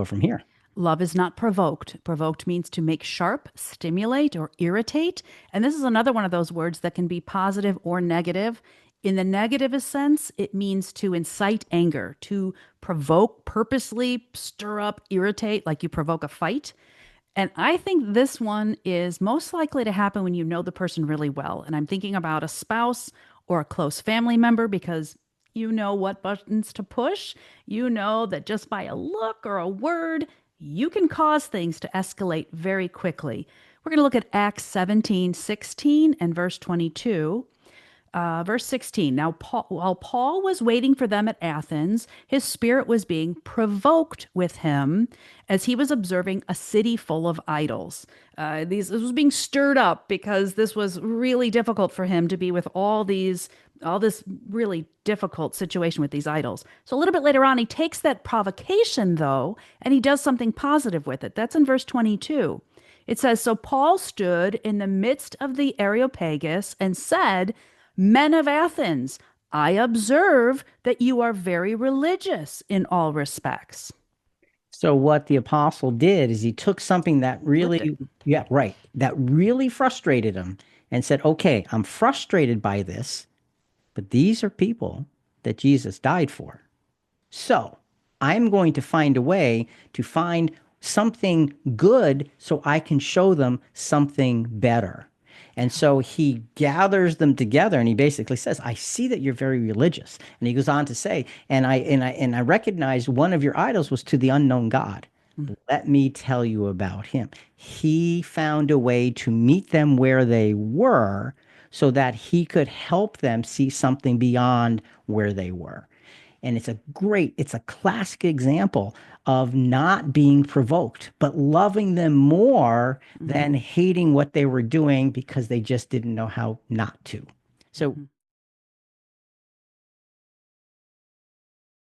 go from here? Love is not provoked. Provoked means to make sharp, stimulate, or irritate. And this is another one of those words that can be positive or negative. In the negative sense, it means to incite anger, to provoke, purposely stir up, irritate, like you provoke a fight. And I think this one is most likely to happen when you know the person really well. And I'm thinking about a spouse or a close family member because you know what buttons to push. You know that just by a look or a word, you can cause things to escalate very quickly. We're going to look at Acts 17:16 and verse 22. Verse 16. Now, while Paul was waiting for them at Athens, his spirit was being provoked with him as he was observing a city full of idols. This was being stirred up because this was really difficult for him to be with all this really difficult situation with these idols. So a little bit later on, he takes that provocation, though, and he does something positive with it. That's in verse 22. It says, So Paul stood in the midst of the Areopagus and said, Men of Athens, I observe that you are very religious in all respects. So what the apostle did is he took something that Flipped it. really, yeah, right, that really frustrated him and said, okay, I'm frustrated by this, but these are people that Jesus died for. So I'm going to find a way to find something good so I can show them something better. And so he gathers them together and he basically says, I see that you're very religious. And he goes on to say, and I recognize one of your idols was to the unknown God. Let me tell you about him. He found a way to meet them where they were so that he could help them see something beyond where they were. And it's a classic example of not being provoked, but loving them more Mm-hmm. than hating what they were doing because they just didn't know how not to. So